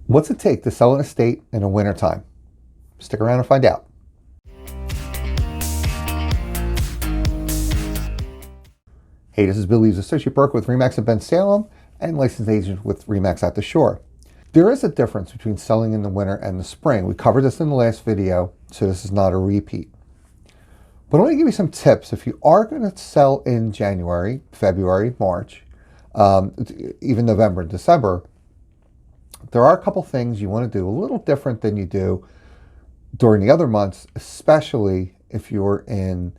What's it take to sell an estate in the wintertime? Stick around and find out. Hey, this is Bill Eaves, Associate Broker with RE/MAX in Bensalem and Licensed Agent with RE/MAX at the Shore. There is a difference between selling in the winter and the spring. We covered this in the last video, so this is not a repeat. But I want to give you some tips if you are going to sell in January, February, March, even November and December. There are a couple things you want to do a little different than you do during the other months, especially if you're in,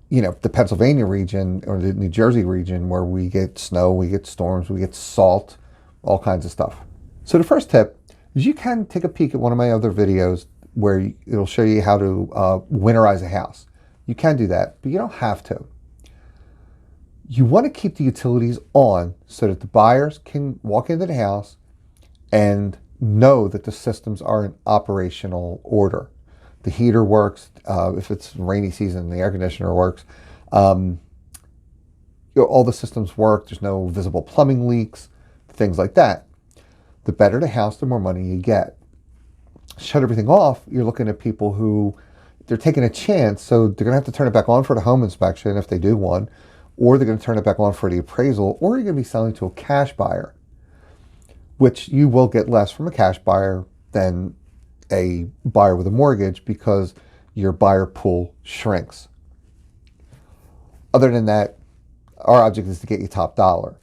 the Pennsylvania region or the New Jersey region where we get snow, we get storms, we get salt, all kinds of stuff. So the first tip is you can take a peek at one of my other videos where it'll show you how to winterize a house. You can do that, but you don't have to. You want to keep the utilities on so that the buyers can walk into the house and know that the systems are in operational order. The heater works. If it's rainy season, the air conditioner works. All the systems work. There's no visible plumbing leaks, things like that. The better the house, the more money you get. Shut everything off, you're looking at people who, they're taking a chance, so they're going to have to turn it back on for the home inspection if they do one, or they're going to turn it back on for the appraisal, or you're going to be selling to a cash buyer, which you will get less from a cash buyer than a buyer with a mortgage because your buyer pool shrinks. Other than that, our object is to get you top dollar.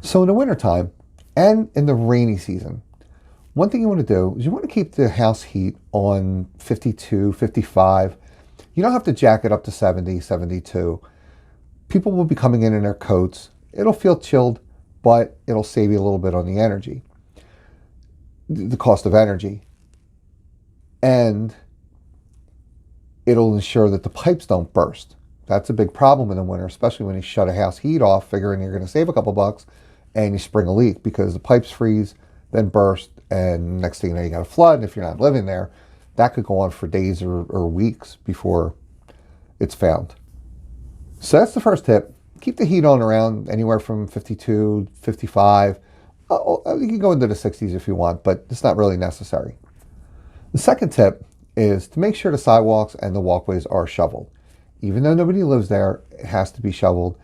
So in the wintertime and in the rainy season, one thing you want to do is you want to keep the house heat on 52, 55. You don't have to jack it up to 70, 72. People will be coming in their coats. It'll feel chilled, but it'll save you a little bit on the energy, the cost of energy. And it'll ensure that the pipes don't burst. That's a big problem in the winter, especially when you shut a house heat off, figuring you're going to save a couple bucks, and you spring a leak because the pipes freeze, then burst, and next thing you know, you got a flood. And if you're not living there, that could go on for days or weeks before it's found. So that's the first tip. Keep the heat on around anywhere from 52, 55. You can go into the 60s if you want, but it's not really necessary. The second tip is to make sure the sidewalks and the walkways are shoveled. Even though nobody lives there, it has to be shoveled.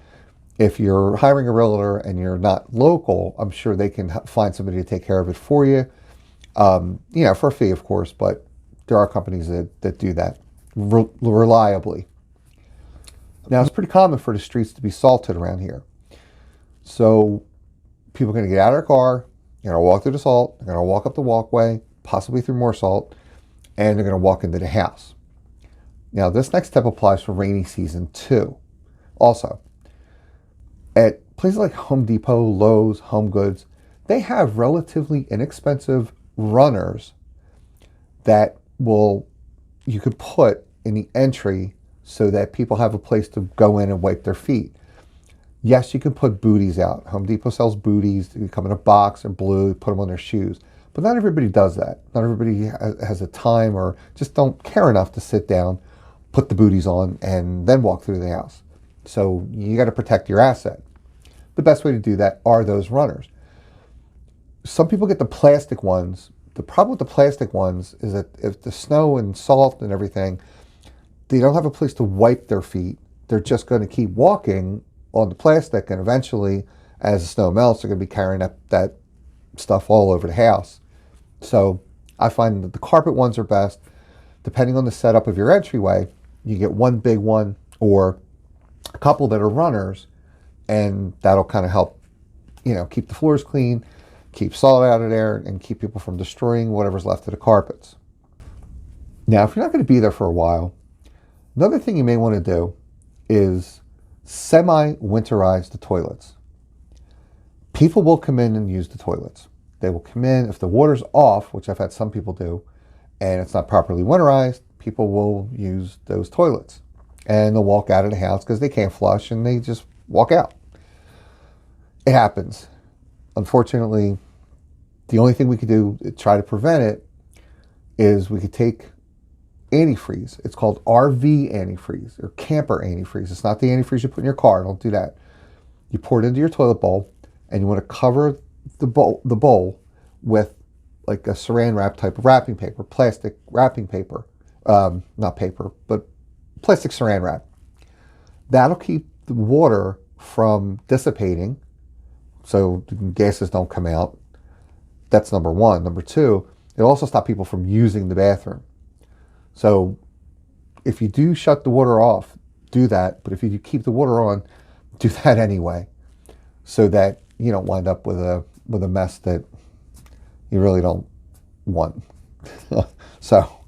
If you're hiring a realtor and you're not local, I'm sure they can find somebody to take care of it for you. For a fee, of course, but there are companies that do that reliably. Now, it's pretty common for the streets to be salted around here. So people are going to get out of their car, they're going to walk through the salt, they're going to walk up the walkway, possibly through more salt, and they're going to walk into the house. Now, this next step applies for rainy season too. Also, at places like Home Depot, Lowe's, Home Goods, they have relatively inexpensive runners that you could put in the entry so that people have a place to go in and wipe their feet. Yes, you can put booties out. Home Depot sells booties. They come in a box, they're blue, put them on their shoes. But not everybody does that. Not everybody has the time or just don't care enough to sit down, put the booties on, and then walk through the house. So you got to protect your asset. The best way to do that are those runners. Some people get the plastic ones. The problem with the plastic ones is that if the snow and salt and everything, they don't have a place to wipe their feet. They're just going to keep walking on the plastic, and eventually, as the snow melts, they're going to be carrying up that stuff all over the house. So I find that the carpet ones are best. Depending on the setup of your entryway, you get one big one or a couple that are runners, and that'll kind of help, keep the floors clean, keep salt out of there, and keep people from destroying whatever's left of the carpets. Now, if you're not going to be there for a while, another thing you may want to do is semi-winterize the toilets. People will come in and use the toilets. They will come in, if the water's off, which I've had some people do, and it's not properly winterized, people will use those toilets. And they'll walk out of the house because they can't flush, and they just walk out. It happens. Unfortunately, the only thing we could do to try to prevent it is we could take antifreeze. It's called RV antifreeze or camper antifreeze. It's not the antifreeze you put in your car. Don't do that. You pour it into your toilet bowl, and you want to cover the bowl with like a saran wrap type of wrapping paper, plastic wrapping paper, not paper, but plastic saran wrap. That'll keep the water from dissipating so the gases don't come out. That's number one. Number two, it'll also stop people from using the bathroom. So if you do shut the water off, do that. But if you keep the water on, do that anyway, so that you don't wind up with a mess that you really don't want. So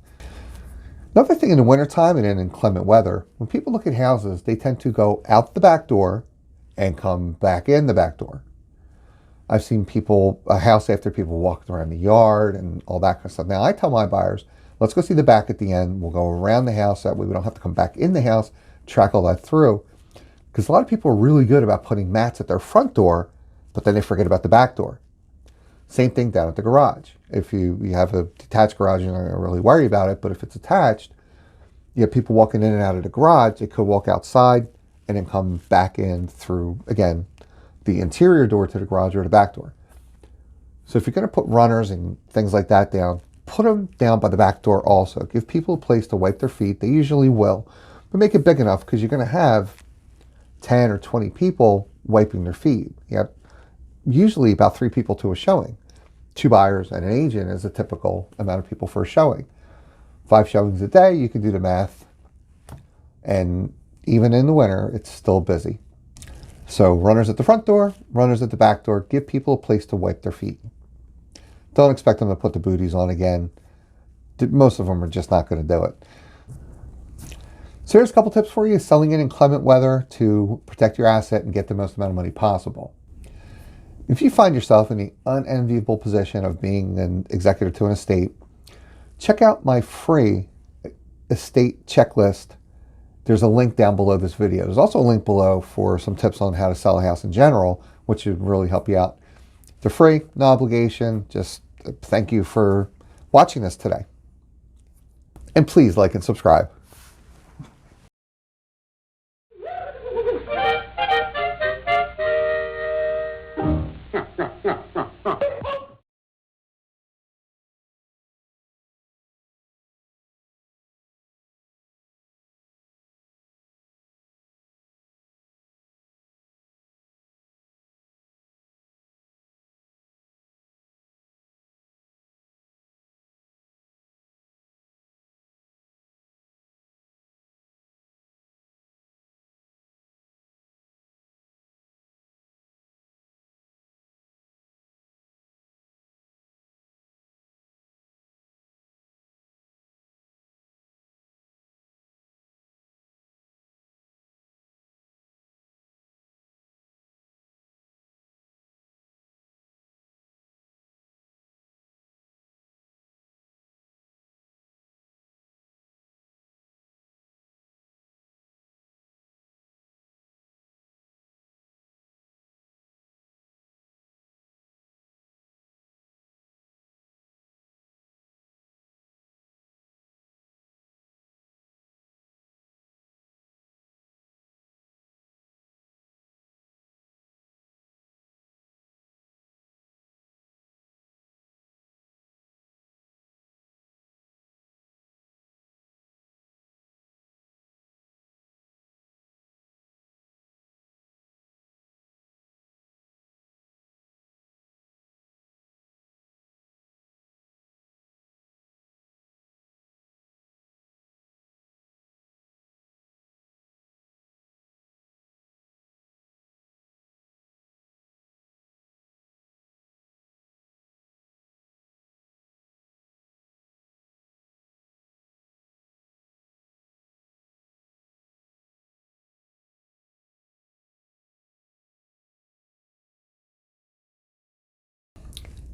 another thing in the wintertime and in inclement weather, when people look at houses, they tend to go out the back door and come back in the back door. I've seen a house after people walking around the yard and all that kind of stuff. Now, I tell my buyers, let's go see the back at the end. We'll go around the house. That way we don't have to come back in the house, track all that through. Because a lot of people are really good about putting mats at their front door, but then they forget about the back door. Same thing down at the garage. If you have a detached garage, you're not going to really worry about it. But if it's attached, you have people walking in and out of the garage. They could walk outside and then come back in through, again, the interior door to the garage or the back door. So if you're going to put runners and things like that down, put them down by the back door also. Give people a place to wipe their feet. They usually will. But make it big enough because you're going to have 10 or 20 people wiping their feet. You have usually about 3 people to a showing. 2 buyers and an agent is a typical amount of people for a showing. 5 showings a day, you can do the math. And even in the winter, it's still busy. So runners at the front door, runners at the back door, give people a place to wipe their feet. Don't expect them to put the booties on again. Most of them are just not going to do it. So here's a couple tips for you, selling in inclement weather to protect your asset and get the most amount of money possible. If you find yourself in the unenviable position of being an executor to an estate, check out my free estate checklist. There's a link down below this video. There's also a link below for some tips on how to sell a house in general, which should really help you out. They're free, no obligation. Just thank you for watching this today. And please like and subscribe.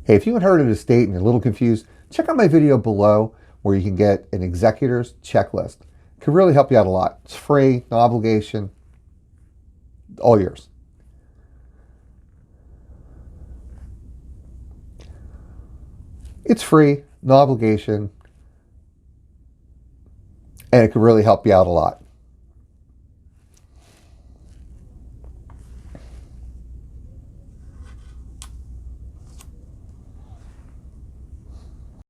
Hey, if you haven't heard of the estate and you're a little confused, check out my video below where you can get an executor's checklist. It can really help you out a lot. It's free, no obligation, all yours. It's free, no obligation, and it can really help you out a lot.